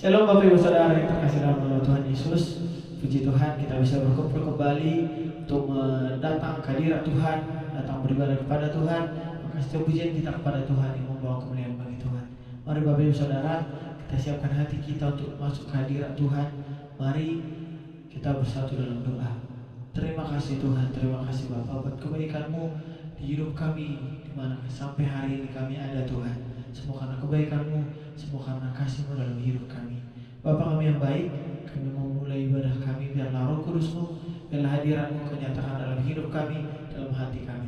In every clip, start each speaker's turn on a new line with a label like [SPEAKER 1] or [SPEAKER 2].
[SPEAKER 1] Shalom Bapak Ibu Saudara yang terkasih dalam nama Tuhan Yesus. Puji Tuhan kita bisa berkumpul kembali untuk mendatang kehadirat Tuhan, datang beribadah kepada Tuhan. Maka setiap pujian kita kepada Tuhan yang membawa kemuliaan bagi Tuhan. Mari Bapak Ibu Saudara, kita siapkan hati kita untuk masuk kehadirat Tuhan. Mari kita bersatu dalam doa. Terima kasih Tuhan, terima kasih Bapak buat kebaikan-Mu di hidup kami, di mana sampai hari ini kami ada Tuhan. Semua karena kebaikan-Mu, semua karena kasih-Mu dalam hidup kami. Bapa kami yang baik, kami mau mulai ibadah kami, biarlah Roh Kudus-Mu, biarlah hadirat-Mu kenyatakan dalam hidup kami, dalam hati kami.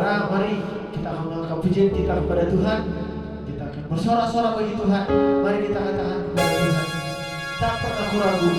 [SPEAKER 1] saudara, mari kita akan mengangkat pujian kita kepada Tuhan. Kita akan bersorak-sorak bagi Tuhan. Mari kita katakan kepada Tuhan, tak pernah aku ragu.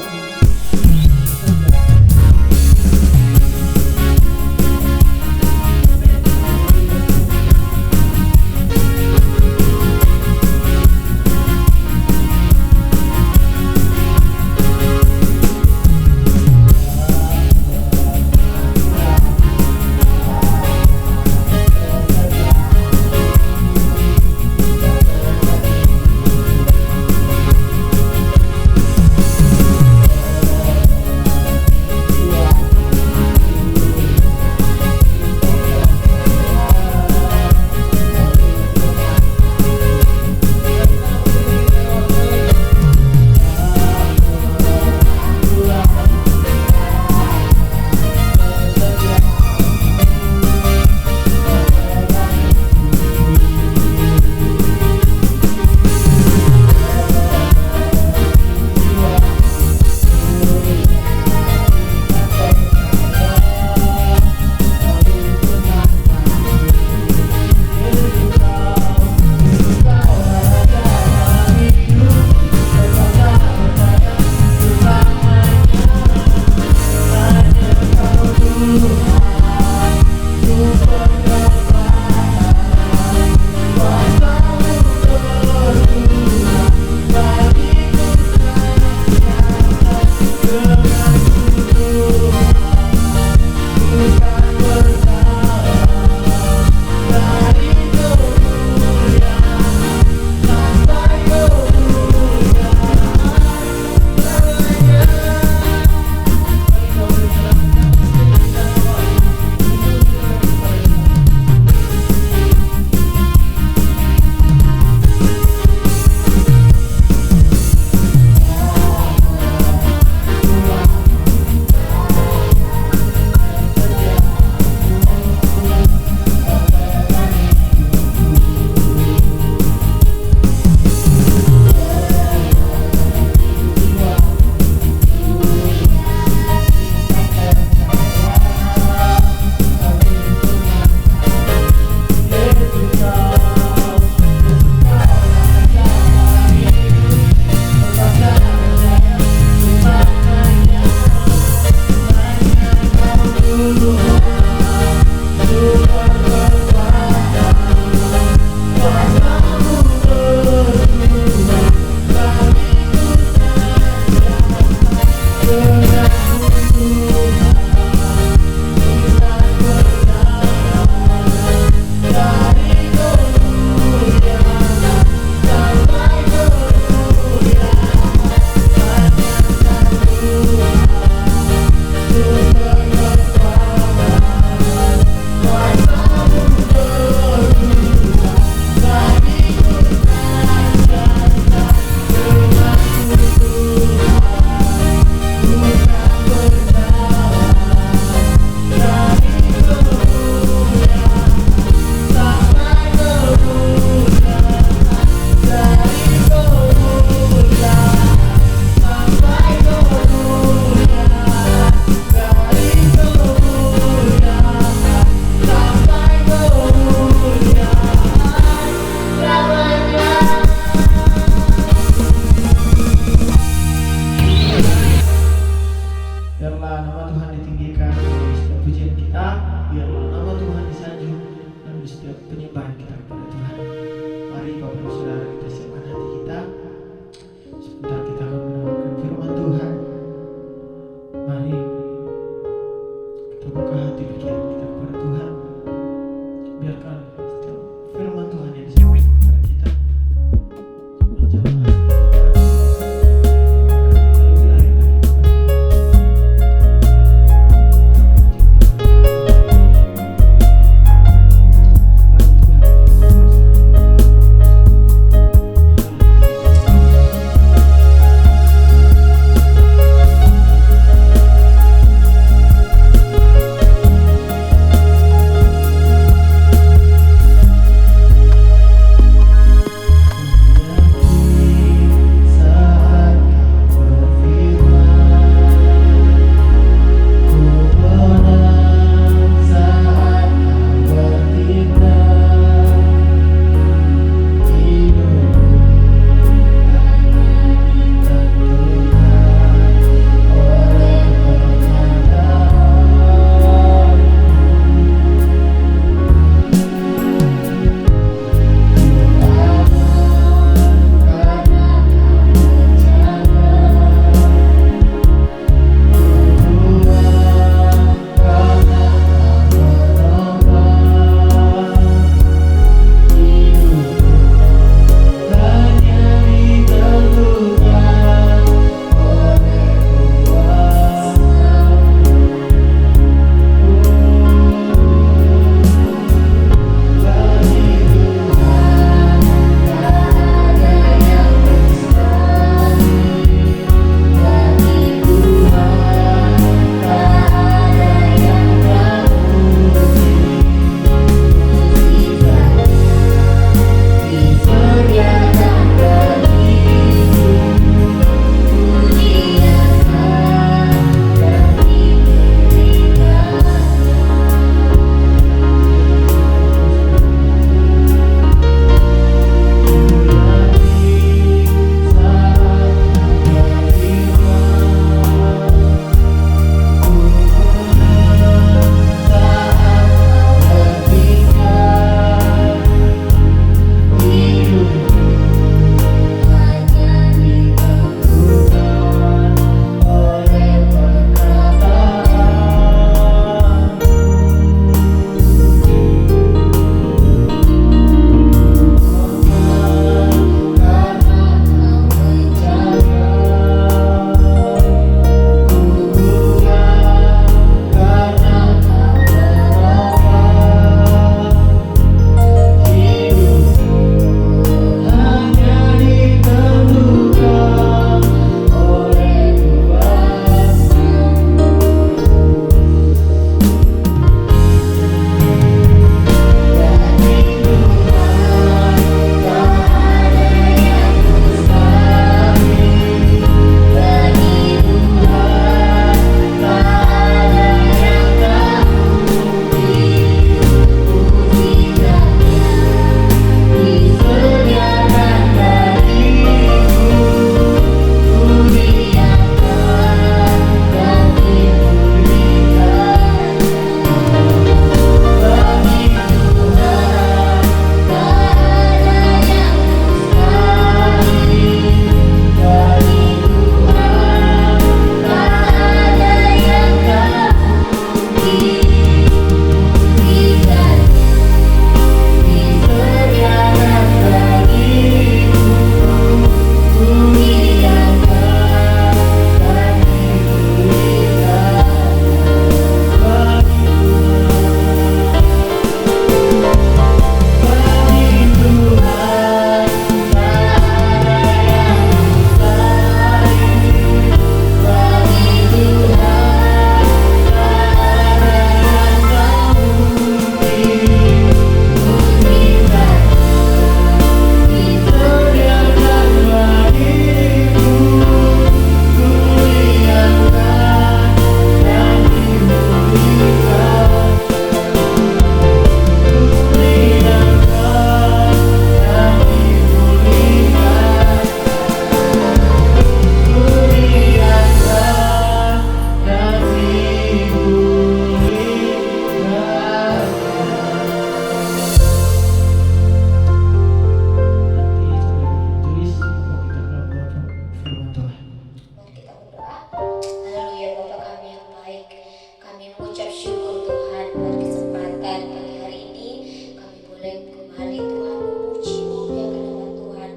[SPEAKER 2] boleh kembali Tuhan memuji memuliakan nama Tuhan.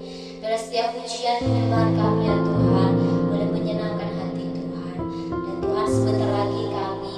[SPEAKER 2] Biarlah setiap pujian penyembahan kami ya Tuhan boleh menyenangkan hati Tuhan. Dan Tuhan sebentar lagi kami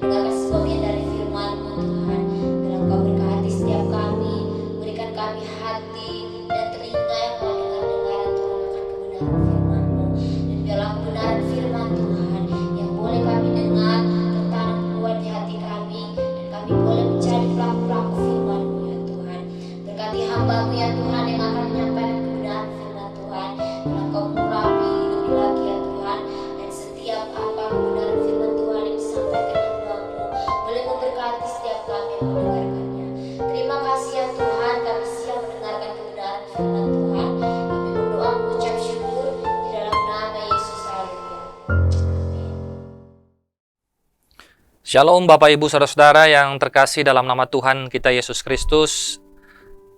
[SPEAKER 2] mendengarkan sebagian dari firman-Mu Tuhan. Biarlah Engkau berkati setiap kami, berikan kami hati dan telinga yang mau dengar-dengaran Tuhan akan kebenaran firman-Mu. Dan biarlah kebenaran firman Tuhan yang boleh kami dengar tertanam kuat di hati kami, dan kami boleh menjadi pelaku-pelaku firman-Mu ya Tuhan. Berkati hamba-Mu ya Tuhan yang akan menyampaikan kebenaran firman Tuhan. Biarlah Engkau mengurapi lebih lagi ya Tuhan, dan setiap apa kebenaran firman Tuhan yang disampaikan hamba-Mu boleh memberkati setiap kami yang mendengarkannya. Terima kasih ya Tuhan, kami siap mendengarkan kebenaran firman Tuhan. Kami berdoa mengucap syukur di dalam nama Yesus. Haleluya. Amin.
[SPEAKER 3] Shalom Bapak Ibu Saudara-saudara yang terkasih dalam nama Tuhan kita Yesus Kristus.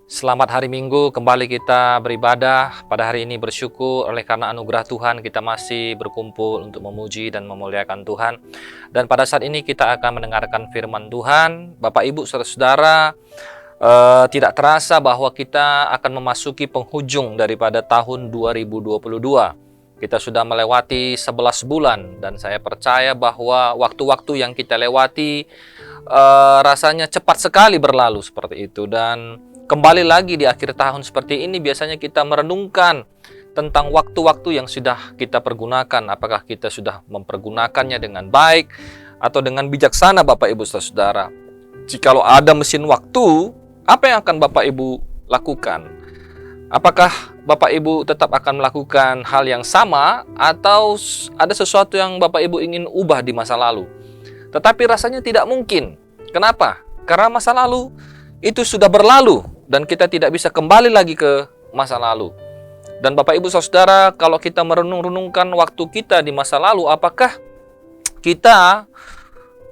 [SPEAKER 3] Selamat hari Minggu, kembali kita beribadah. Pada hari ini bersyukur oleh karena anugerah Tuhan kita masih berkumpul untuk memuji dan memuliakan Tuhan. Dan pada saat ini kita akan mendengarkan firman Tuhan. Bapak Ibu Saudara-saudara, tidak terasa bahwa kita akan memasuki penghujung daripada tahun 2022. Kita sudah melewati 11 bulan dan saya percaya bahwa waktu-waktu yang kita lewati rasanya cepat sekali berlalu seperti itu. Dan kembali lagi di akhir tahun seperti ini biasanya kita merenungkan tentang waktu-waktu yang sudah kita pergunakan. Apakah kita sudah mempergunakannya dengan baik atau dengan bijaksana Bapak Ibu Saudara. Jikalau ada mesin waktu, apa yang akan Bapak Ibu lakukan? Apakah Bapak Ibu tetap akan melakukan hal yang sama atau ada sesuatu yang Bapak Ibu ingin ubah di masa lalu? Tetapi rasanya tidak mungkin. Kenapa? Karena masa lalu itu sudah berlalu dan kita tidak bisa kembali lagi ke masa lalu. Dan Bapak Ibu Saudara, kalau kita merenung-renungkan waktu kita di masa lalu, apakah kita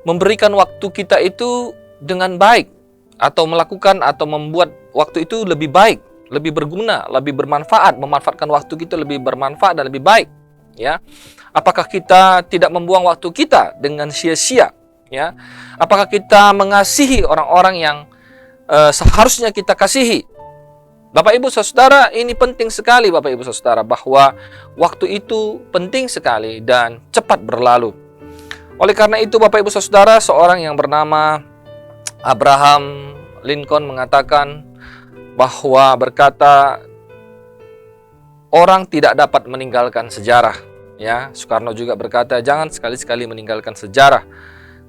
[SPEAKER 3] memberikan waktu kita itu dengan baik atau melakukan atau membuat waktu itu lebih baik, lebih berguna, lebih bermanfaat, memanfaatkan waktu kita lebih bermanfaat dan lebih baik, ya? Apakah kita tidak membuang waktu kita dengan sia-sia, ya? Apakah kita mengasihi orang-orang yang seharusnya kita kasihi? Bapak Ibu Saudara, ini penting sekali Bapak Ibu Saudara, bahwa waktu itu penting sekali dan cepat berlalu. Oleh karena itu Bapak Ibu Saudara, seorang yang bernama Abraham Lincoln mengatakan bahwa berkata, orang tidak dapat meninggalkan sejarah, ya. Soekarno juga berkata, jangan sekali-sekali meninggalkan sejarah.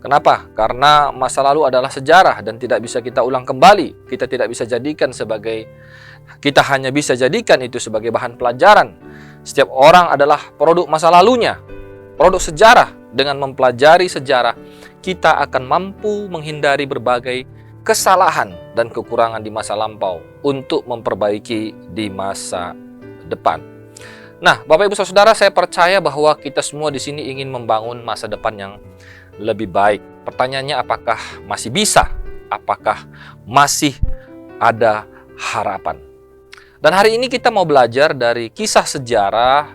[SPEAKER 3] Kenapa? Karena masa lalu adalah sejarah dan tidak bisa kita ulang kembali. Kita tidak bisa jadikan sebagai, kita hanya bisa jadikan itu sebagai bahan pelajaran. Setiap orang adalah produk masa lalunya, produk sejarah. Dengan mempelajari sejarah, kita akan mampu menghindari berbagai kesalahan dan kekurangan di masa lampau untuk memperbaiki di masa depan. Nah, Bapak Ibu Saudara, saya percaya bahwa kita semua di sini ingin membangun masa depan yang lebih baik. Pertanyaannya, apakah masih bisa? Apakah masih ada harapan? Dan hari ini kita mau belajar dari kisah sejarah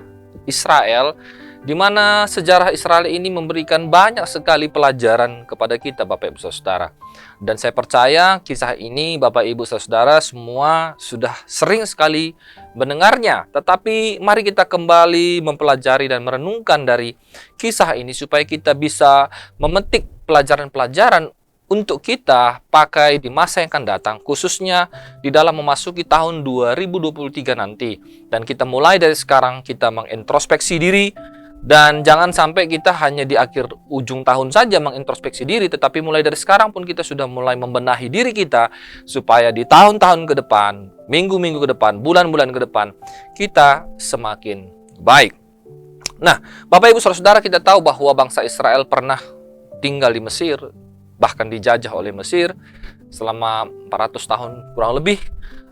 [SPEAKER 3] Israel, di mana sejarah Israel ini memberikan banyak sekali pelajaran kepada kita Bapak Ibu Saudara. Dan saya percaya kisah ini Bapak Ibu Saudara semua sudah sering sekali mendengarnya. Tetapi mari kita kembali mempelajari dan merenungkan dari kisah ini supaya kita bisa memetik pelajaran-pelajaran untuk kita pakai di masa yang akan datang, khususnya di dalam memasuki tahun 2023 nanti. Dan kita mulai dari sekarang kita mengintrospeksi diri. Dan jangan sampai kita hanya di akhir ujung tahun saja mengintrospeksi diri, tetapi mulai dari sekarang pun kita sudah mulai membenahi diri kita, supaya di tahun-tahun ke depan, minggu-minggu ke depan, bulan-bulan ke depan, kita semakin baik. Nah, Bapak Ibu Saudara, kita tahu bahwa bangsa Israel pernah tinggal di Mesir, bahkan dijajah oleh Mesir selama 400 tahun kurang lebih.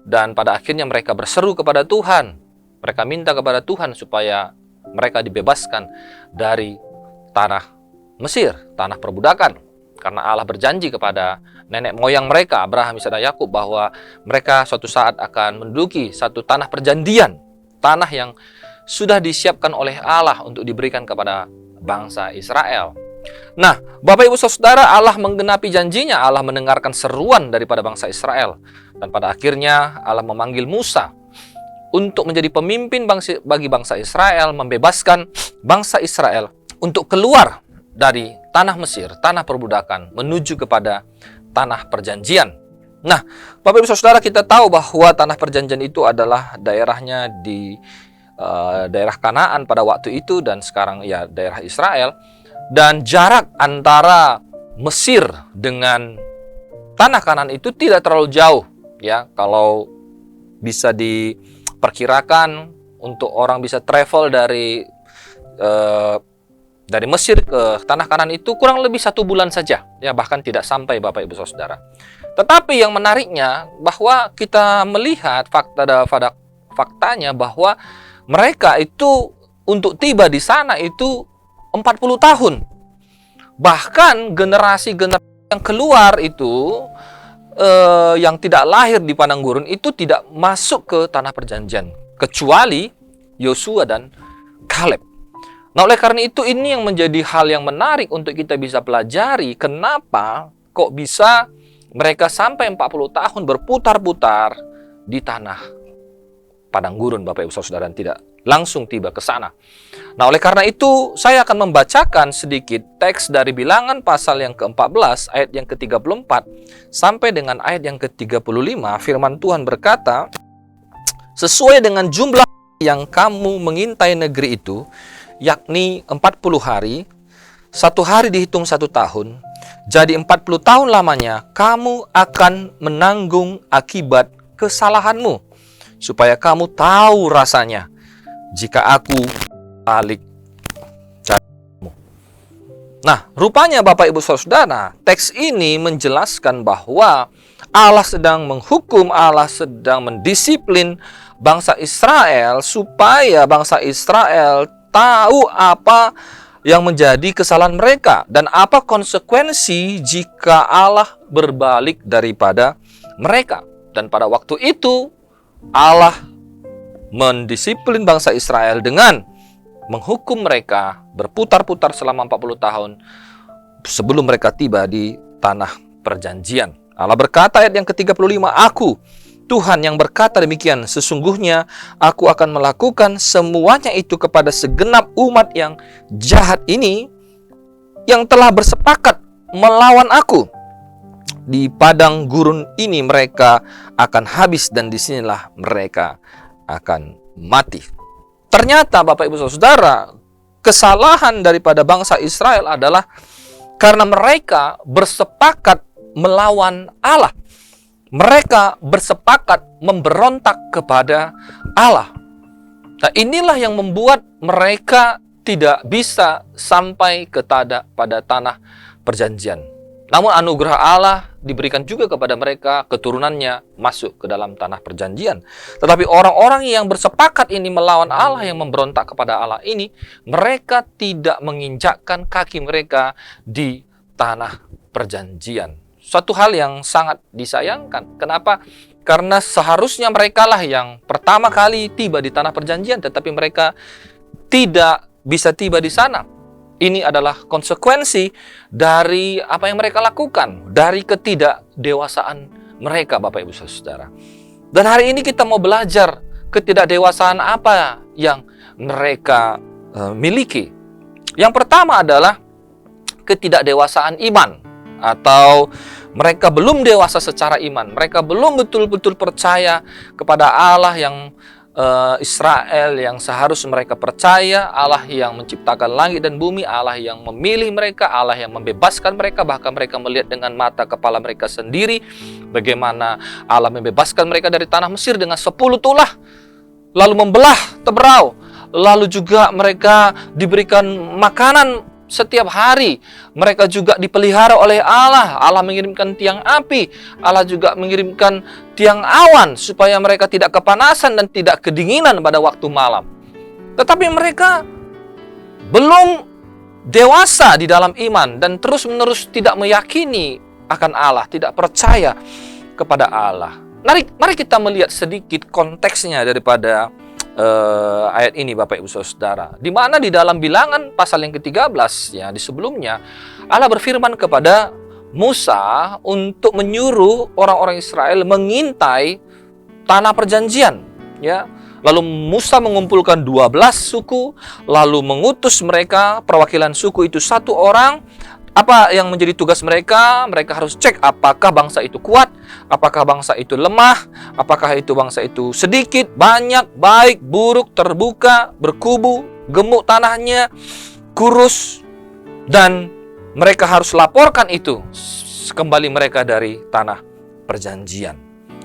[SPEAKER 3] Dan pada akhirnya mereka berseru kepada Tuhan. Mereka minta kepada Tuhan supaya mereka dibebaskan dari tanah Mesir, tanah perbudakan. Karena Allah berjanji kepada nenek moyang mereka, Abraham, Ishak, dan Yakub, bahwa mereka suatu saat akan menduduki satu tanah perjanjian, tanah yang sudah disiapkan oleh Allah untuk diberikan kepada bangsa Israel. Nah, Bapak Ibu Saudara, Allah menggenapi janjinya, Allah mendengarkan seruan daripada bangsa Israel. Dan pada akhirnya Allah memanggil Musa untuk menjadi pemimpin bagi bangsa Israel, membebaskan bangsa Israel untuk keluar dari tanah Mesir, tanah perbudakan, menuju kepada tanah perjanjian. Nah, Bapak Ibu Saudara, kita tahu bahwa tanah perjanjian itu adalah daerahnya di daerah Kanaan pada waktu itu, dan sekarang ya daerah Israel. Dan jarak antara Mesir dengan tanah Kanaan itu tidak terlalu jauh, ya. Kalau bisa diperkirakan untuk orang bisa travel dari Mesir ke tanah Kanaan itu kurang lebih 1 bulan saja, ya, bahkan tidak sampai, Bapak Ibu Saudara. Tetapi yang menariknya bahwa kita melihat faktanya bahwa mereka itu untuk tiba di sana itu 40 tahun. Bahkan generasi yang keluar itu yang tidak lahir di padang gurun itu tidak masuk ke tanah perjanjian kecuali Yosua dan Kaleb. Nah, oleh karena itu ini yang menjadi hal yang menarik untuk kita bisa pelajari, kenapa kok bisa mereka sampai 40 tahun berputar-putar di tanah padang gurun, Bapak Ibu Saudara, dan tidak langsung tiba ke sana. Nah, oleh karena itu saya akan membacakan sedikit teks dari Bilangan pasal yang ke-14 ayat yang ke-34 sampai dengan ayat yang ke-35. Firman Tuhan berkata, sesuai dengan jumlah yang kamu mengintai negeri itu, yakni 40 hari, 1 hari dihitung 1 tahun, jadi 40 tahun lamanya kamu akan menanggung akibat kesalahanmu, supaya kamu tahu rasanya jika aku balik carimu. Nah, rupanya Bapak Ibu Saudara, teks ini menjelaskan bahwa Allah sedang menghukum, Allah sedang mendisiplin bangsa Israel supaya bangsa Israel tahu apa yang menjadi kesalahan mereka dan apa konsekuensi jika Allah berbalik daripada mereka. Dan pada waktu itu Allah mendisiplin bangsa Israel dengan menghukum mereka berputar-putar selama 40 tahun sebelum mereka tiba di tanah perjanjian. Allah berkata ayat yang ke-35, Aku, Tuhan yang berkata demikian, sesungguhnya aku akan melakukan semuanya itu kepada segenap umat yang jahat ini yang telah bersepakat melawan aku. Di padang gurun ini mereka akan habis dan disinilah mereka akan mati. Ternyata Bapak Ibu Saudara, kesalahan daripada bangsa Israel adalah karena mereka bersepakat melawan Allah. Mereka bersepakat memberontak kepada Allah. Nah, inilah yang membuat mereka tidak bisa sampai pada tanah perjanjian. Namun anugerah Allah diberikan juga kepada mereka, keturunannya masuk ke dalam tanah perjanjian. Tetapi orang-orang yang bersepakat ini melawan Allah, yang memberontak kepada Allah ini, mereka tidak menginjakkan kaki mereka di tanah perjanjian. Suatu hal yang sangat disayangkan. Kenapa? Karena seharusnya mereka lah yang pertama kali tiba di tanah perjanjian, tetapi mereka tidak bisa tiba di sana. Ini adalah konsekuensi dari apa yang mereka lakukan, dari ketidakdewasaan mereka, Bapak Ibu Saudara. Dan hari ini kita mau belajar ketidakdewasaan apa yang mereka miliki. Yang pertama adalah ketidakdewasaan iman, atau mereka belum dewasa secara iman. Mereka belum betul-betul percaya kepada Allah yang Israel yang seharusnya mereka percaya, Allah yang menciptakan langit dan bumi, Allah yang memilih mereka, Allah yang membebaskan mereka. Bahkan mereka melihat dengan mata kepala mereka sendiri bagaimana Allah membebaskan mereka dari tanah Mesir dengan 10 tulah, lalu membelah teberau, lalu juga mereka diberikan makanan setiap hari. Mereka juga dipelihara oleh Allah. Allah mengirimkan tiang api, Allah juga mengirimkan tiang awan supaya mereka tidak kepanasan dan tidak kedinginan pada waktu malam. Tetapi mereka belum dewasa di dalam iman dan terus-menerus tidak meyakini akan Allah, tidak percaya kepada Allah. Mari kita melihat sedikit konteksnya daripada ayat ini Bapak Ibu Saudara. Di mana di dalam Bilangan pasal yang ke-13 ya, di sebelumnya Allah berfirman kepada Musa untuk menyuruh orang-orang Israel mengintai tanah perjanjian ya. Lalu Musa mengumpulkan 12 suku, lalu mengutus mereka, perwakilan suku itu 1 orang. Apa yang menjadi tugas mereka? Mereka harus cek apakah bangsa itu kuat, apakah bangsa itu lemah, apakah itu bangsa itu sedikit, banyak, baik, buruk, terbuka, berkubu, gemuk tanahnya, kurus, dan mereka harus laporkan itu kembali mereka dari tanah perjanjian.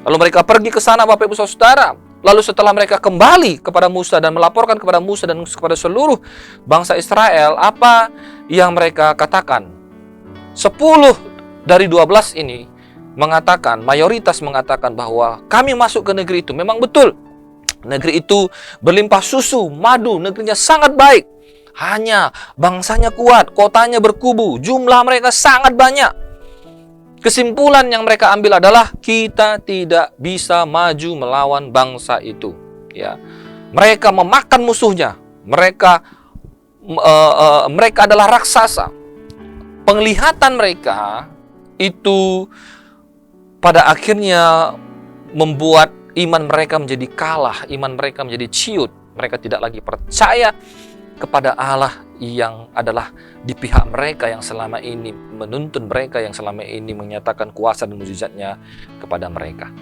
[SPEAKER 3] Lalu mereka pergi ke sana Bapak Ibu Saudara. Lalu setelah mereka kembali kepada Musa dan melaporkan kepada Musa dan kepada seluruh bangsa Israel, apa yang mereka katakan? 10 dari 12 ini mengatakan, mayoritas mengatakan bahwa kami masuk ke negeri itu. Memang betul, negeri itu berlimpah susu, madu, negerinya sangat baik. Hanya bangsanya kuat, kotanya berkubu, jumlah mereka sangat banyak. Kesimpulan yang mereka ambil adalah kita tidak bisa maju melawan bangsa itu. Ya, mereka memakan musuhnya. Mereka adalah raksasa. Penglihatan mereka itu pada akhirnya membuat iman mereka menjadi kalah, iman mereka menjadi ciut. Mereka tidak lagi percaya kepada Allah yang adalah di pihak mereka, yang selama ini menuntun mereka, yang selama ini menyatakan kuasa dan mujizatnya kepada mereka.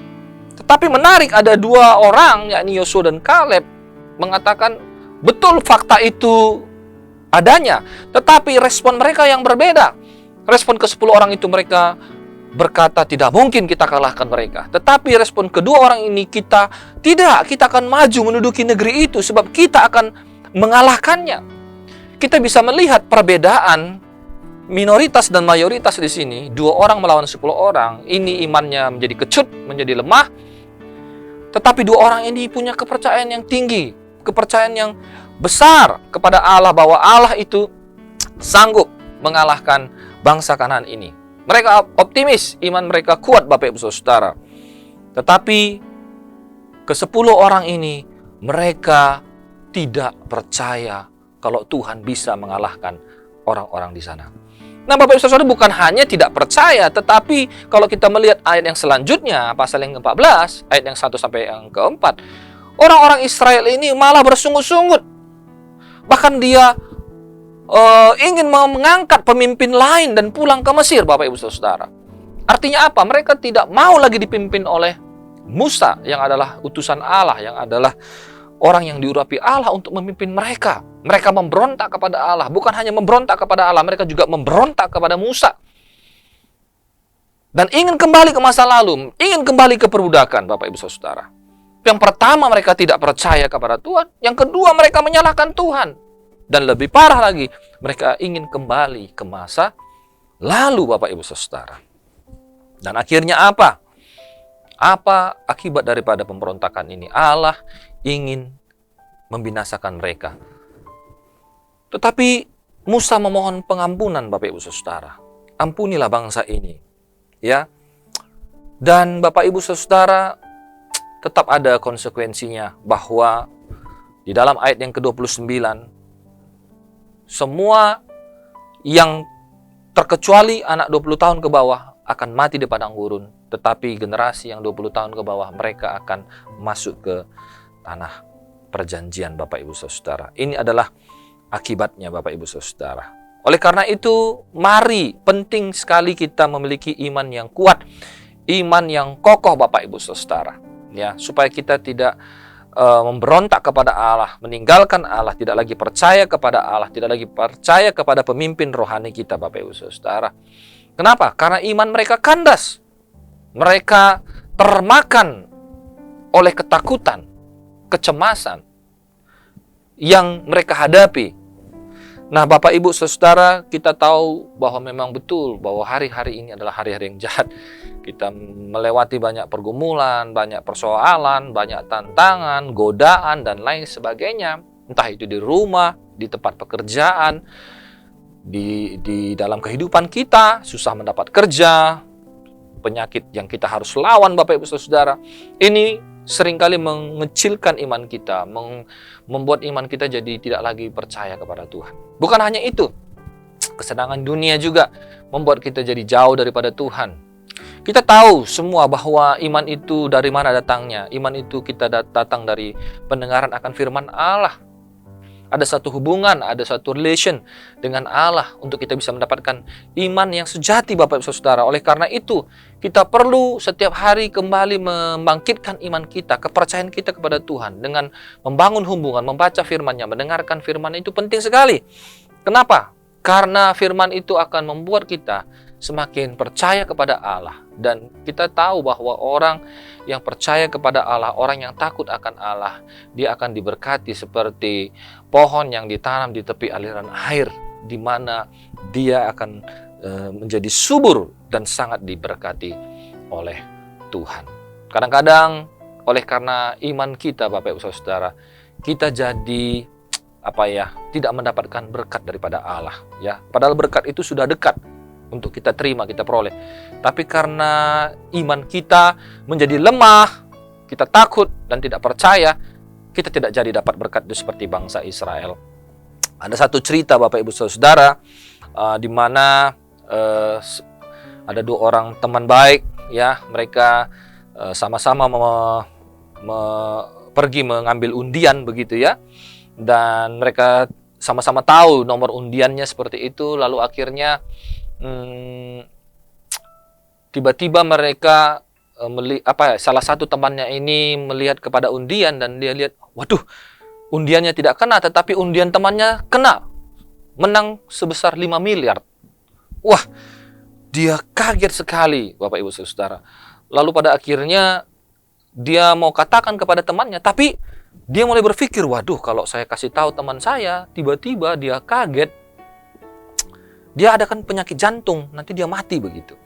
[SPEAKER 3] Tetapi menarik, ada 2 orang, yakni Yosua dan Kaleb, mengatakan betul fakta itu adanya, tetapi respon mereka yang berbeda. Respon ke-10 orang itu mereka berkata tidak mungkin kita kalahkan mereka. Tetapi respon kedua orang ini, kita akan maju menduduki negeri itu sebab kita akan mengalahkannya. Kita bisa melihat perbedaan minoritas dan mayoritas di sini. 2 orang melawan 10 orang. Ini imannya menjadi kecut, menjadi lemah. Tetapi 2 orang ini punya kepercayaan yang tinggi, kepercayaan yang besar kepada Allah, bahwa Allah itu sanggup mengalahkan bangsa Kanaan ini. Mereka optimis, iman mereka kuat Bapak Ibu Saudara. Tetapi ke-10 orang ini mereka tidak percaya kalau Tuhan bisa mengalahkan orang-orang di sana. Nah Bapak Ibu Saudara, bukan hanya tidak percaya, tetapi kalau kita melihat ayat yang selanjutnya, pasal yang ke-14, ayat yang 1 sampai yang ke-4, orang-orang Israel ini malah bersungut-sungut. Bahkan dia ingin mengangkat pemimpin lain dan pulang ke Mesir, Bapak Ibu Saudara. Artinya apa? Mereka tidak mau lagi dipimpin oleh Musa yang adalah utusan Allah, yang adalah orang yang diurapi Allah untuk memimpin mereka. Mereka memberontak kepada Allah. Bukan hanya memberontak kepada Allah, mereka juga memberontak kepada Musa. Dan ingin kembali ke masa lalu, ingin kembali ke perbudakan, Bapak Ibu Saudara. Yang pertama, mereka tidak percaya kepada Tuhan. Yang kedua, mereka menyalahkan Tuhan. Dan lebih parah lagi, mereka ingin kembali ke masa lalu, Bapak Ibu Saudara. Dan akhirnya apa? Apa akibat daripada pemberontakan ini? Allah ingin membinasakan mereka. Tetapi Musa memohon pengampunan, Bapak Ibu Saudara. Ampunilah bangsa ini. Ya. Dan Bapak Ibu Saudara, tetap ada konsekuensinya, bahwa di dalam ayat yang ke-29, semua yang terkecuali anak 20 tahun ke bawah akan mati di padang gurun. Tetapi generasi yang 20 tahun ke bawah, mereka akan masuk ke tanah perjanjian, Bapak Ibu Saudara. Ini adalah akibatnya, Bapak Ibu Saudara. Oleh karena itu, mari, penting sekali kita memiliki iman yang kuat, iman yang kokoh, Bapak Ibu Saudara. Ya, supaya kita tidak memberontak kepada Allah, meninggalkan Allah, tidak lagi percaya kepada Allah, tidak lagi percaya kepada pemimpin rohani kita, Bapak Ibu Saudara. Kenapa? Karena iman mereka kandas. Mereka termakan oleh ketakutan, kecemasan yang mereka hadapi. Nah, Bapak Ibu Saudara, kita tahu bahwa memang betul bahwa hari-hari ini adalah hari-hari yang jahat. Kita melewati banyak pergumulan, banyak persoalan, banyak tantangan, godaan, dan lain sebagainya. Entah itu di rumah, di tempat pekerjaan, di dalam kehidupan kita, susah mendapat kerja, penyakit yang kita harus lawan, Bapak Ibu Saudara. Ini seringkali mengecilkan iman kita, membuat iman kita jadi tidak lagi percaya kepada Tuhan. Bukan hanya itu, kesenangan dunia juga membuat kita jadi jauh daripada Tuhan. Kita tahu semua bahwa iman itu dari mana datangnya. Iman itu kita datang dari pendengaran akan firman Allah. Ada satu hubungan, ada satu relation dengan Allah untuk kita bisa mendapatkan iman yang sejati, Bapak Ibu Saudara. Oleh karena itu, kita perlu setiap hari kembali membangkitkan iman kita, kepercayaan kita kepada Tuhan dengan membangun hubungan, membaca firman-Nya, mendengarkan firman itu penting sekali. Kenapa? Karena firman itu akan membuat kita semakin percaya kepada Allah. Dan kita tahu bahwa orang yang percaya kepada Allah, orang yang takut akan Allah, dia akan diberkati seperti pohon yang ditanam di tepi aliran air, di mana dia akan menjadi subur dan sangat diberkati oleh Tuhan. Kadang-kadang oleh karena iman kita, Bapak Ibu Saudara, kita jadi tidak mendapatkan berkat daripada Allah, ya. Padahal berkat itu sudah dekat untuk kita terima, kita peroleh. Tapi karena iman kita menjadi lemah, kita takut dan tidak percaya, kita tidak jadi dapat berkat itu seperti bangsa Israel. Ada satu cerita, Bapak Ibu Saudara, di mana ada dua orang teman baik, ya. Mereka sama-sama pergi mengambil undian begitu, ya. Dan mereka sama-sama tahu nomor undiannya seperti itu. Lalu akhirnya tiba-tiba mereka salah satu temannya ini melihat kepada undian dan dia lihat, waduh, undiannya tidak kena, tetapi undian temannya kena, menang sebesar 5 miliar. Wah, dia kaget sekali, Bapak Ibu Saudara. Lalu pada akhirnya dia mau katakan kepada temannya, tapi dia mulai berpikir, waduh, kalau saya kasih tahu teman saya, tiba-tiba dia kaget, dia adakan penyakit jantung, nanti dia mati begitu.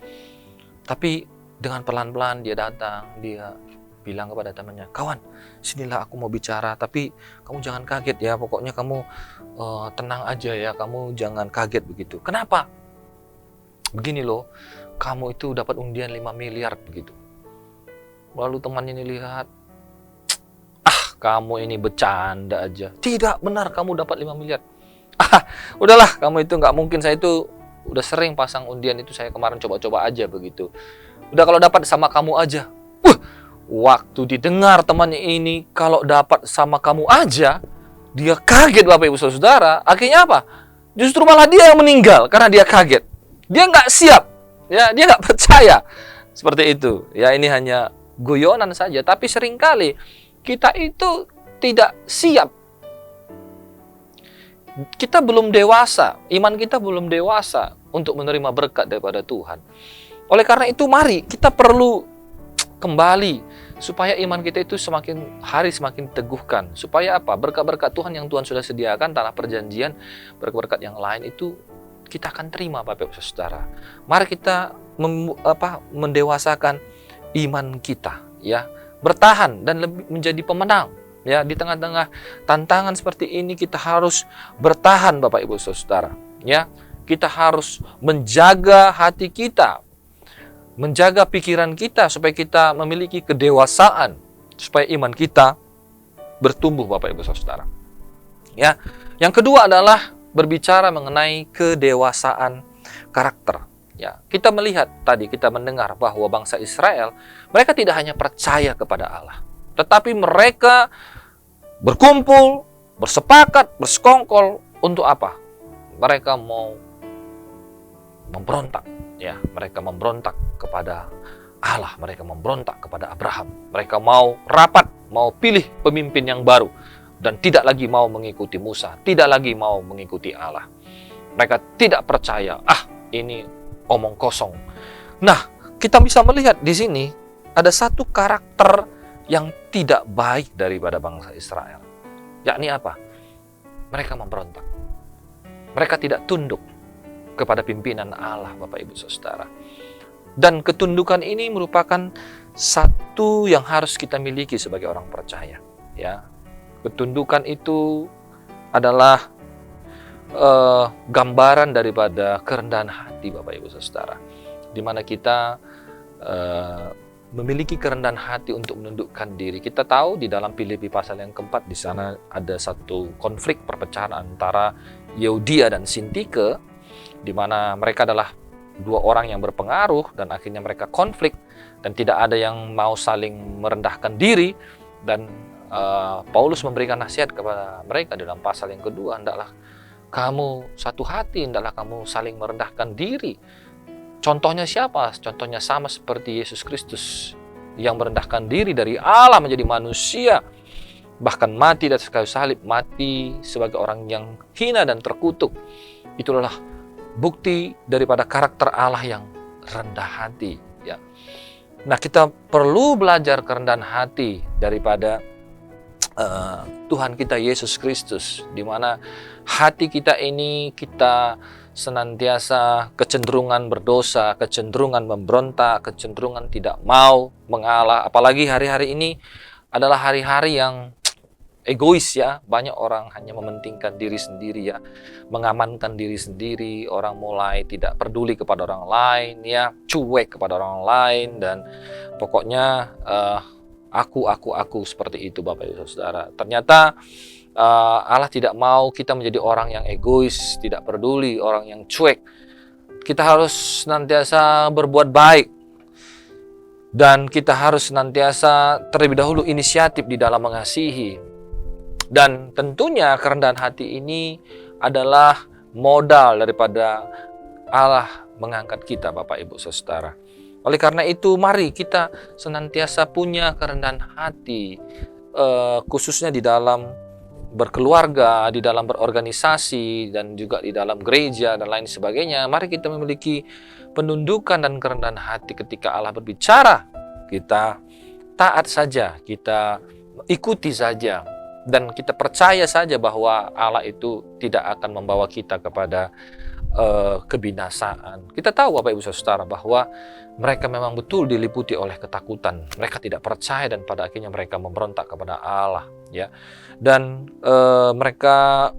[SPEAKER 3] Tapi dengan pelan-pelan dia datang, dia bilang kepada temannya, kawan, sinilah aku mau bicara, tapi kamu jangan kaget ya, pokoknya kamu tenang aja ya, kamu jangan kaget begitu. Kenapa? Begini loh, kamu itu dapat undian 5 miliar begitu. Lalu temannya ini lihat, kamu ini bercanda aja. Tidak, benar kamu dapat 5 miliar. Udahlah, kamu itu nggak mungkin, saya itu udah sering pasang undian itu, saya kemarin coba-coba aja begitu. Udah kalau dapat sama kamu aja. Waktu didengar temannya ini kalau dapat sama kamu aja, dia kaget, Bapak Ibu Saudara. Akhirnya apa? Justru malah dia yang meninggal karena dia kaget. Dia nggak siap, ya, dia nggak percaya. Seperti itu. Ya, ini hanya guyonan saja, tapi seringkali kita itu tidak siap. Kita belum dewasa, iman kita belum dewasa untuk menerima berkat daripada Tuhan. Oleh karena itu, mari kita perlu kembali supaya iman kita itu semakin hari semakin teguhkan. Supaya apa? Berkat-berkat Tuhan yang Tuhan sudah sediakan, tanah perjanjian, berkat-berkat yang lain itu kita akan terima, Bapak Ibu Saudara. Mari kita mendewasakan iman kita, ya. Bertahan dan menjadi pemenang, ya. Di tengah-tengah tantangan seperti ini kita harus bertahan, Bapak Ibu Saudara, ya. Kita harus menjaga hati kita, menjaga pikiran kita supaya kita memiliki kedewasaan, supaya iman kita bertumbuh, Bapak Ibu Saudara. Ya. Yang kedua adalah berbicara mengenai kedewasaan karakter. Ya, kita melihat tadi, kita mendengar bahwa bangsa Israel, mereka tidak hanya percaya kepada Allah, tetapi mereka berkumpul, bersepakat, bersekongkol untuk apa? Mereka mau memberontak, ya, mereka memberontak kepada Allah, mereka memberontak kepada Abraham. Mereka mau rapat, mau pilih pemimpin yang baru dan tidak lagi mau mengikuti Musa, tidak lagi mau mengikuti Allah. Mereka tidak percaya, ini omong kosong. Nah, kita bisa melihat di sini ada satu karakter yang tidak baik daripada bangsa Israel. Yakni apa? Mereka memberontak. Mereka tidak tunduk kepada pimpinan Allah, Bapak Ibu Saudara. Dan ketundukan ini merupakan satu yang harus kita miliki sebagai orang percaya, ya. Ketundukan itu adalah gambaran daripada kerendahan hati, Bapak Ibu Saudara, di mana kita memiliki kerendahan hati untuk menundukkan diri. Kita tahu di dalam Filipi pasal yang keempat, di sana ada satu konflik perpecahan antara Euodia dan Sintike, di mana mereka adalah dua orang yang berpengaruh dan akhirnya mereka konflik dan tidak ada yang mau saling merendahkan diri. Dan Paulus memberikan nasihat kepada mereka dalam pasal yang kedua, hendaklah kamu satu hati, hendaklah kamu saling merendahkan diri. Contohnya siapa? Contohnya sama seperti Yesus Kristus yang merendahkan diri dari Allah menjadi manusia, bahkan mati di atas kayu salib, mati sebagai orang yang hina dan terkutuk. Itulah bukti daripada karakter Allah yang rendah hati, ya. Nah, kita perlu belajar kerendahan hati daripada Tuhan kita Yesus Kristus, di mana hati kita ini kita senantiasa kecenderungan berdosa, kecenderungan memberontak, kecenderungan tidak mau mengalah. Apalagi hari-hari ini adalah hari-hari yang egois, ya. Banyak orang hanya mementingkan diri sendiri, ya, mengamankan diri sendiri. Orang mulai tidak peduli kepada orang lain, ya, cuek kepada orang lain, dan pokoknya aku seperti itu, Bapak Ibu Saudara. Ternyata Allah tidak mau kita menjadi orang yang egois, tidak peduli, orang yang cuek. Kita harus senantiasa berbuat baik, dan kita harus senantiasa terlebih dahulu inisiatif di dalam mengasihi. Dan tentunya kerendahan hati ini adalah modal daripada Allah mengangkat kita, Bapak Ibu Saudara. Oleh karena itu, mari kita senantiasa punya kerendahan hati, khususnya di dalam berkeluarga, di dalam berorganisasi, dan juga di dalam gereja dan lain sebagainya. Mari kita memiliki penundukan dan kerendahan hati ketika Allah berbicara. Kita taat saja, kita ikuti saja, dan kita percaya saja bahwa Allah itu tidak akan membawa kita kepada kebinasaan. Kita tahu, Bapak Ibu Saudara, bahwa mereka memang betul diliputi oleh ketakutan. Mereka tidak percaya dan pada akhirnya mereka memberontak kepada Allah, ya. Dan mereka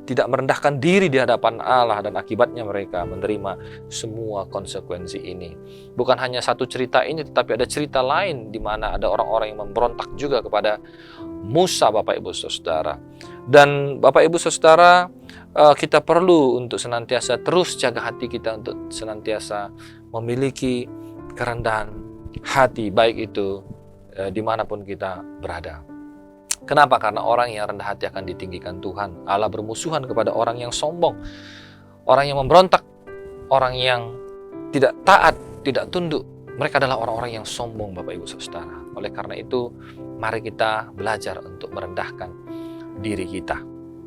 [SPEAKER 3] tidak merendahkan diri di hadapan Allah, dan akibatnya mereka menerima semua konsekuensi ini. Bukan hanya satu cerita ini, tetapi ada cerita lain di mana ada orang-orang yang memberontak juga kepada Musa, Bapak Ibu Saudara. Dan Bapak Ibu Saudara, kita perlu untuk senantiasa terus jaga hati kita untuk senantiasa memiliki kerendahan hati, baik itu dimanapun kita berada. Kenapa? Karena orang yang rendah hati akan ditinggikan Tuhan. Allah bermusuhan kepada orang yang sombong, orang yang memberontak, orang yang tidak taat, tidak tunduk. Mereka adalah orang-orang yang sombong, Bapak Ibu Saudara. Oleh karena itu, mari kita belajar untuk merendahkan diri kita.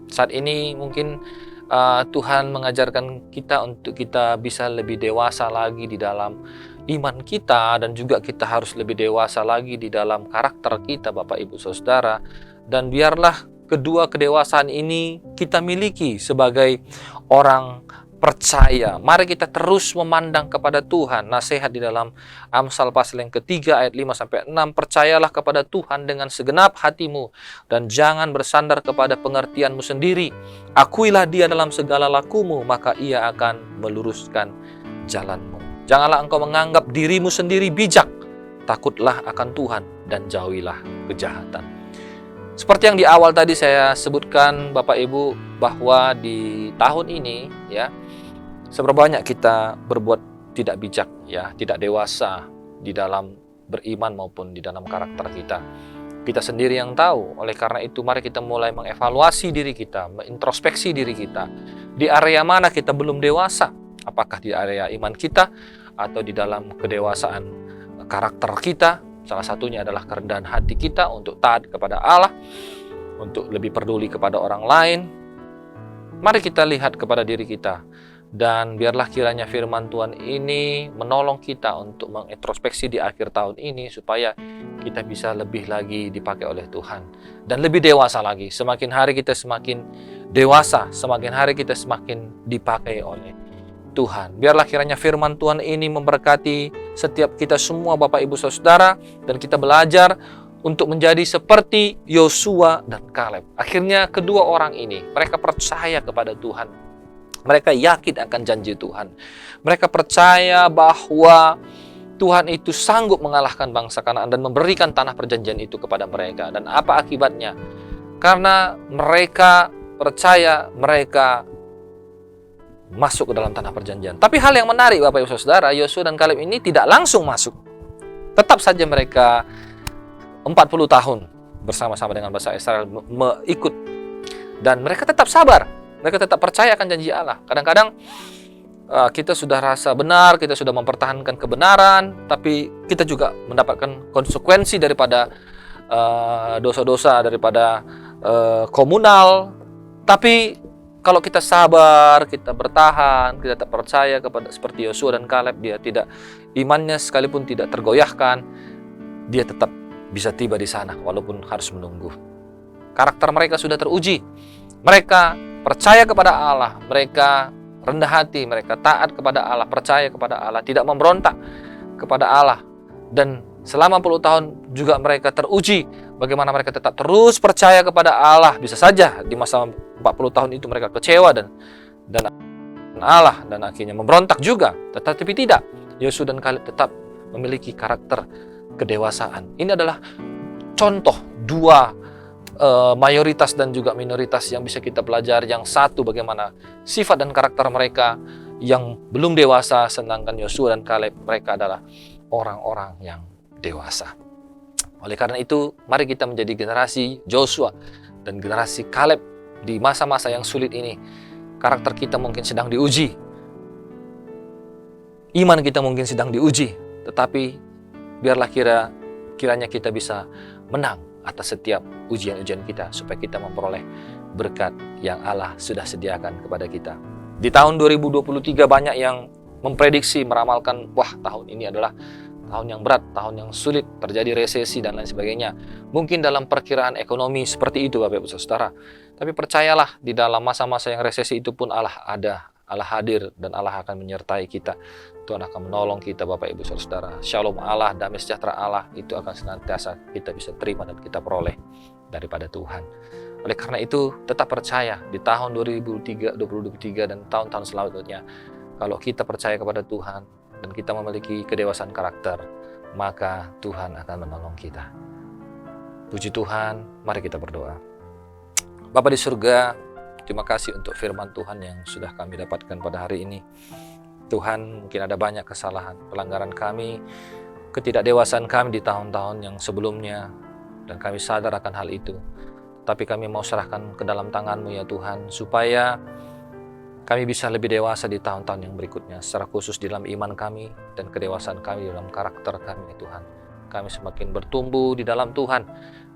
[SPEAKER 3] Saat ini mungkin Tuhan mengajarkan kita untuk kita bisa lebih dewasa lagi di dalam iman kita, dan juga kita harus lebih dewasa lagi di dalam karakter kita, Bapak Ibu Saudara. Dan biarlah kedua kedewasaan ini kita miliki sebagai orang percaya. Mari kita terus memandang kepada Tuhan. Nasihat di dalam Amsal pasal yang ketiga ayat 5-6, percayalah kepada Tuhan dengan segenap hatimu dan jangan bersandar kepada pengertianmu sendiri. Akuilah Dia dalam segala lakumu, maka Ia akan meluruskan jalanmu. Janganlah engkau menganggap dirimu sendiri bijak. Takutlah akan Tuhan dan jauhilah kejahatan. Seperti yang di awal tadi saya sebutkan, Bapak Ibu, bahwa di tahun ini, ya, seberapa banyak kita berbuat tidak bijak, ya, tidak dewasa di dalam beriman maupun di dalam karakter kita. Kita sendiri yang tahu. Oleh karena itu, mari kita mulai mengevaluasi diri kita, mengintrospeksi diri kita. Di area mana kita belum dewasa? Apakah di area iman kita atau di dalam kedewasaan karakter kita? Salah satunya adalah kerendahan hati kita untuk taat kepada Allah, untuk lebih peduli kepada orang lain. Mari kita lihat kepada diri kita, dan biarlah kiranya firman Tuhan ini menolong kita untuk mengintrospeksi di akhir tahun ini, supaya kita bisa lebih lagi dipakai oleh Tuhan dan lebih dewasa lagi. Semakin hari kita semakin dewasa, semakin hari kita semakin dipakai oleh Tuhan. Biarlah kiranya firman Tuhan ini memberkati setiap kita semua, Bapak Ibu Saudara, dan kita belajar untuk menjadi seperti Yosua dan Kaleb. Akhirnya kedua orang ini, mereka percaya kepada Tuhan. Mereka yakin akan janji Tuhan. Mereka percaya bahwa Tuhan itu sanggup mengalahkan bangsa Kanaan dan memberikan tanah perjanjian itu kepada mereka. Dan apa akibatnya? Karena mereka percaya, mereka masuk ke dalam tanah perjanjian. Tapi hal yang menarik Bapak Ibu Saudara, Yosua dan Kaleb ini tidak langsung masuk. Tetap saja mereka 40 tahun bersama-sama dengan bangsa Israel ikut. Dan mereka tetap sabar. Mereka tetap percaya akan janji Allah. Kadang-kadang kita sudah rasa benar, kita sudah mempertahankan kebenaran, tapi kita juga mendapatkan konsekuensi daripada dosa-dosa, daripada komunal. Tapi kalau kita sabar, kita bertahan, kita tetap percaya kepada seperti Yosua dan Kaleb, dia tidak, imannya sekalipun tidak tergoyahkan, dia tetap bisa tiba di sana walaupun harus menunggu. Karakter mereka sudah teruji. Mereka percaya kepada Allah, mereka rendah hati, mereka taat kepada Allah, percaya kepada Allah, tidak memberontak kepada Allah. Dan selama 10 tahun juga mereka teruji bagaimana mereka tetap terus percaya kepada Allah. Bisa saja di masa 40 tahun itu mereka kecewa dan Allah dan akhirnya memberontak juga. Tetapi tidak, Yosua dan Kaleb tetap memiliki karakter kedewasaan. Ini adalah contoh dua mayoritas dan juga minoritas yang bisa kita pelajari. Yang satu bagaimana sifat dan karakter mereka yang belum dewasa, sedangkan Yosua dan Kaleb mereka adalah orang-orang yang dewasa. Oleh karena itu, mari kita menjadi generasi Joshua dan generasi Kaleb di masa-masa yang sulit ini. Karakter kita mungkin sedang diuji, iman kita mungkin sedang diuji, tetapi biarlah kiranya kita bisa menang atas setiap ujian-ujian kita, supaya kita memperoleh berkat yang Allah sudah sediakan kepada kita. Di tahun 2023 banyak yang memprediksi, meramalkan, wah tahun ini adalah tahun yang berat, tahun yang sulit, terjadi resesi dan lain sebagainya. Mungkin dalam perkiraan ekonomi seperti itu Bapak Ibu Saudara. Tapi percayalah, di dalam masa-masa yang resesi itu pun Allah ada, Allah hadir, dan Allah akan menyertai kita. Tuhan akan menolong kita Bapak Ibu Saudara. Shalom Allah, damai sejahtera Allah itu akan senantiasa kita bisa terima dan kita peroleh daripada Tuhan. Oleh karena itu, tetap percaya di tahun 2023 dan tahun-tahun selanjutnya, kalau kita percaya kepada Tuhan dan kita memiliki kedewasaan karakter, maka Tuhan akan menolong kita. Puji Tuhan, mari kita berdoa. Bapa di surga, terima kasih untuk firman Tuhan yang sudah kami dapatkan pada hari ini. Tuhan, mungkin ada banyak kesalahan, pelanggaran kami, ketidakdewasaan kami di tahun-tahun yang sebelumnya, dan kami sadar akan hal itu. Tapi kami mau serahkan ke dalam tangan-Mu ya Tuhan, supaya kami bisa lebih dewasa di tahun-tahun yang berikutnya, secara khusus di dalam iman kami dan kedewasaan kami dalam karakter kami ya Tuhan. Kami semakin bertumbuh di dalam Tuhan,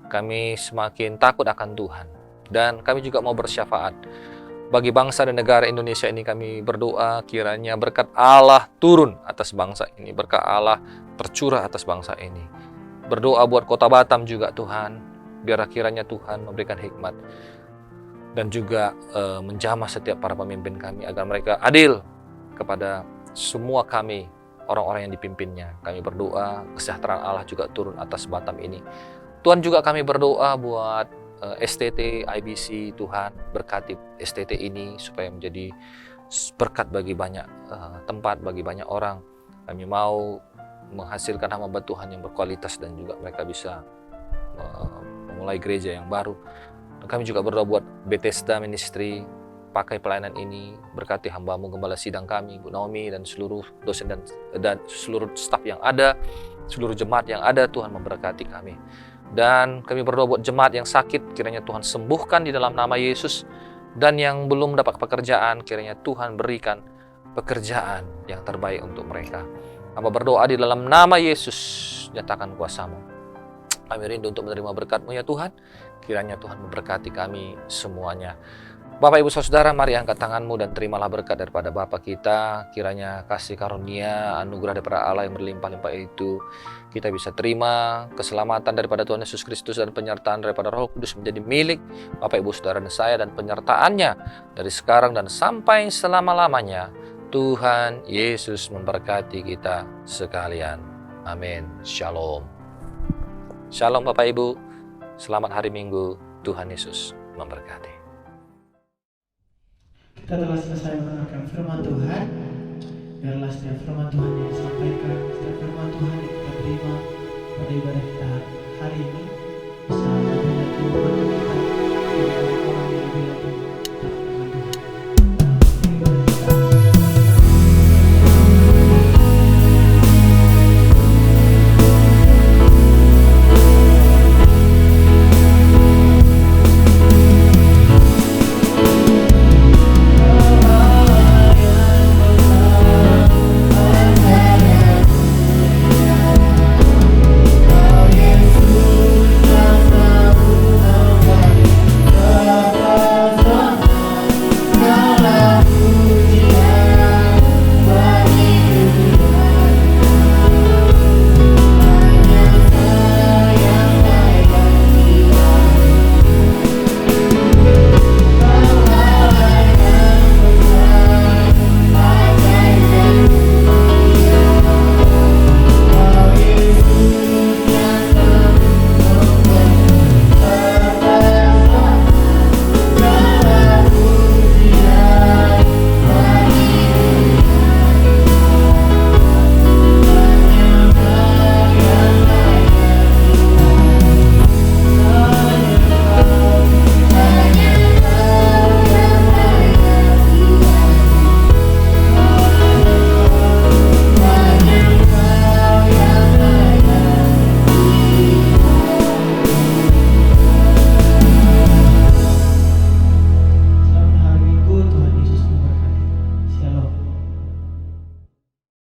[SPEAKER 3] kami semakin takut akan Tuhan, dan kami juga mau bersyafaat bagi bangsa dan negara Indonesia ini. Kami berdoa kiranya berkat Allah turun atas bangsa ini, berkat Allah tercurah atas bangsa ini. Berdoa buat Kota Batam juga Tuhan, biar kiranya Tuhan memberikan hikmat dan juga menjamah setiap para pemimpin kami agar mereka adil kepada semua kami, orang-orang yang dipimpinnya. Kami berdoa kesejahteraan Allah juga turun atas Batam ini. Tuhan, juga kami berdoa buat STT, IBC, Tuhan berkati STT ini supaya menjadi berkat bagi banyak tempat, bagi banyak orang. Kami mau menghasilkan hamba Tuhan yang berkualitas dan juga mereka bisa memulai gereja yang baru. Dan kami juga berdoa buat Bethesda Ministry, pakai pelayanan ini, berkati hamba-Mu Gembala Sidang kami, Bu Naomi, dan seluruh dosen dan seluruh staf yang ada, seluruh jemaat yang ada. Tuhan memberkati kami. Dan kami berdoa buat jemaat yang sakit, kiranya Tuhan sembuhkan di dalam nama Yesus. Dan yang belum mendapat pekerjaan, kiranya Tuhan berikan pekerjaan yang terbaik untuk mereka. Hamba berdoa di dalam nama Yesus, nyatakan kuasa-Mu. Kami rindu untuk menerima berkat-Mu ya Tuhan. Kiranya Tuhan memberkati kami semuanya. Bapak Ibu Saudara, mari angkat tanganmu dan terimalah berkat daripada Bapa kita. Kiranya kasih karunia, anugerah daripada Allah yang berlimpah-limpah itu kita bisa terima, keselamatan daripada Tuhan Yesus Kristus dan penyertaan daripada Roh Kudus menjadi milik Bapak Ibu Saudara dan saya, dan penyertaannya dari sekarang dan sampai selama-lamanya. Tuhan Yesus memberkati kita sekalian. Amin. Shalom. Shalom Bapak Ibu. Selamat hari Minggu. Tuhan Yesus memberkati.
[SPEAKER 1] Kita telah selesai mendengarkan firman Tuhan. biarlah setiap firman Tuhan yang disampaikan, setiap firman Tuhan yang kita terima pada ibadah kita hari ini bisa lebih lagi